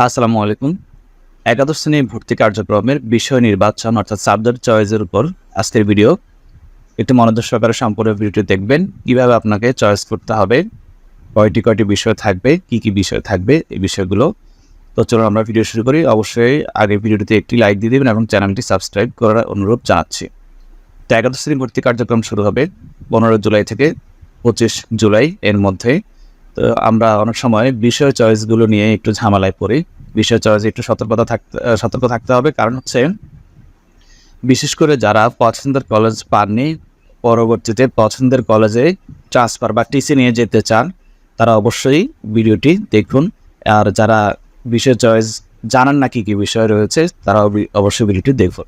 আসসালামু আলাইকুম। একাদশ শ্রেণী ভর্তি কার্যক্রমের বিষয় নির্বাচন অর্থাৎ সাবজেক্ট চয়েসের উপর আজকের ভিডিও। একটু মনোযোগ সহকারে সম্পূর্ণ ভিডিওটি দেখবেন। কিভাবে আপনাকে চয়েস করতে হবে, কয়টি বিষয় থাকবে, কি বিষয় থাকবে এই বিষয়গুলো। তো চলুন আমরা ভিডিও শুরু করি। অবশ্যই আগে ভিডিওটিতে একটি লাইক দিয়ে দেবেন এবং চ্যানেলটি সাবস্ক্রাইব করার অনুরোধ জানাচ্ছি। তো একাদশ শ্রেণী ভর্তি কার্যক্রম শুরু হবে 15 জুলাই থেকে 25 জুলাই এর মধ্যে। তো আমরা অনেক সময় বিষয় চয়েসগুলো নিয়ে একটু ঝামেলায় পড়ি। বিষয় চয়েসে একটু সতর্ক থাকতে হবে। কারণ হচ্ছে বিশেষ করে যারা পছন্দের কলেজ পাননি, পরবর্তীতে পছন্দের কলেজে ট্রান্সফার বা টিসি নিয়ে যেতে চান, তারা অবশ্যই ভিডিওটি দেখুন। আর যারা বিষয় চয়েস জানান না কী বিষয় রয়েছে, তারা অবশ্যই ভিডিওটি দেখুন।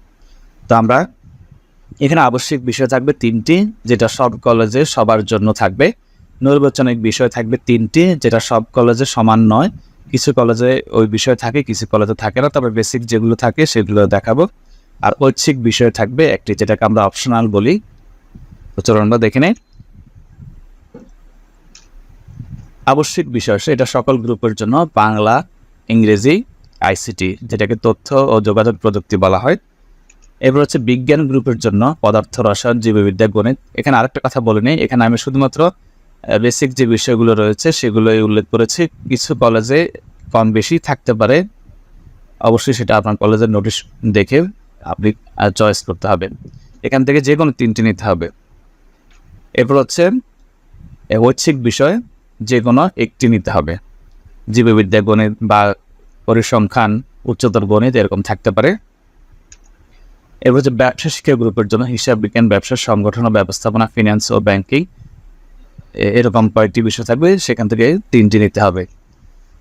তো আমরা এখানে আবশ্যিক বিষয় থাকবে 3টি, যেটা সব কলেজে সবার জন্য থাকবে। নির্বাচনিক বিষয় থাকবে 3টি, যেটা সব কলেজে সমান নয়। কিছু কলেজে ওই বিষয় থাকে, কিছু কলেজে থাকে না। তবে বেসিক যেগুলো থাকে সেগুলো দেখাবো। আর ঐচ্ছিক বিষয় থাকবে একটি, যেটাকে আমরা অপশনাল বলি। তো চলুন আমরা দেখে নেই। আবশ্যিক বিষয় এটা সকল গ্রুপের জন্য বাংলা, ইংরেজি, আইসিটি, যেটাকে তথ্য ও যোগাযোগ প্রযুক্তি বলা হয়। এবার হচ্ছে বিজ্ঞান গ্রুপের জন্য পদার্থ, রসায়ন, জীববিদ্যা, গণিত। এখানে আরেকটা কথা বলে নেই, এখানে আমি শুধুমাত্র বেসিক যে বিষয়গুলো রয়েছে সেগুলোই উল্লেখ করেছি। কিছু কলেজে কম বেশি থাকতে পারে, অবশ্যই সেটা আপনার কলেজের নোটিশ দেখে আপনি চয়েস করতে হবে। এখান থেকে যে কোনো 3টি নিতে হবে। এরপর হচ্ছে ঐচ্ছিক বিষয় যে কোনো একটি নিতে হবে। জীববিদ্যা, গণিত বা পরিসংখ্যান, উচ্চতর গণিত এরকম থাকতে পারে। এরপর হচ্ছে ব্যবসা শিক্ষা গ্রুপের জন্য হিসাব বিজ্ঞান, ব্যবসা সংগঠন ও ব্যবস্থাপনা, ফিন্যান্স ও ব্যাংকিং, এরকম কয়েকটি বিষয় থাকবে, সেখান থেকে 3টি নিতে হবে।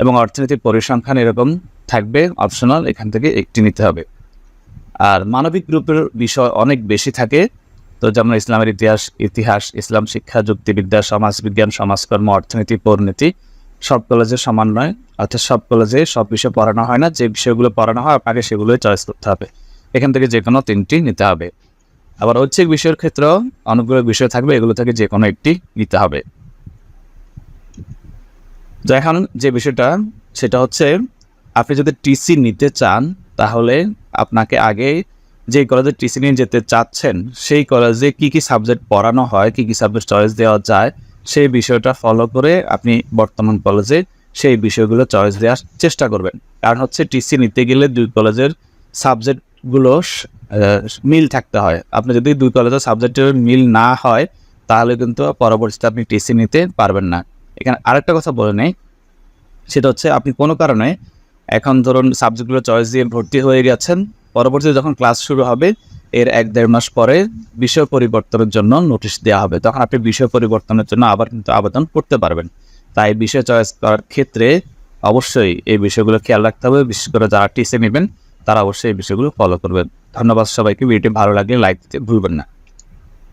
এবং অর্থনীতি, পরিসংখ্যান এরকম থাকবে অপশনাল, এখান থেকে একটি নিতে হবে। আর মানবিক গ্রুপের বিষয় অনেক বেশি থাকে। তো যেমন ইসলামের ইতিহাস, ইসলাম শিক্ষা, যুক্তিবিদ্যা, সমাজবিজ্ঞান, সমাজকর্ম, অর্থনীতি, পরিণতি সব কলেজে সমান নয়। অর্থাৎ সব কলেজে সব বিষয় পড়ানো হয় না। যে বিষয়গুলো পড়ানো হয় আপনাকে সেগুলোই চয়েস করতে হবে। এখান থেকে যে কোনো 3টি নিতে হবে। আবার ঐচ্ছিক বিষয়ের ক্ষেত্রেও অনেকগুলো বিষয় থাকবে, এগুলো থেকে যে কোনো একটি নিতে হবে। তো এখন যে বিষয়টা সেটা হচ্ছে, আপনি যদি টিসি নিতে চান তাহলে আপনাকে আগে যে কলেজে টিসি নিয়ে যেতে চাচ্ছেন সেই কলেজে কি সাবজেক্ট পড়ানো হয়, কি সাবজেক্ট চয়েস দেওয়া যায়, সেই বিষয়টা ফলো করে আপনি বর্তমান কলেজে সেই বিষয়গুলো চয়েস দেওয়ার চেষ্টা করবেন। কারণ হচ্ছে টিসি নিতে গেলে 2 কলেজের সাবজেক্টগুলো মিল থাকতে হয়। আপনি যদি 2 কলেজের সাবজেক্টের মিল না হয় তাহলে কিন্তু পরবর্তীতে আপনি টিসি নিতে পারবেন না। এখানে আরেকটা কথা বলে নেই, সেটা হচ্ছে আপনি কোনো কারণে এখন ধরুন সাবজেক্টগুলো চয়েস দিয়ে ভর্তি হয়ে গেছেন, পরবর্তীতে যখন ক্লাস শুরু হবে এর 1-1.5 মাস পরে বিষয় পরিবর্তনের জন্য নোটিশ দেওয়া হবে। তখন আপনি বিষয় পরিবর্তনের জন্য আবার কিন্তু আবেদন করতে পারবেন। তাই বিষয় চয়েস করার ক্ষেত্রে অবশ্যই এই বিষয়গুলো খেয়াল রাখতে হবে। বিশেষ করে যারা টিসি নেবেন তারা অবশ্যই এই বিষয়গুলো ফলো করবেন। ধন্যবাদ সবাইকে। ভিডিওটি ভালো লাগলে লাইক দিতে ভুলবেন না।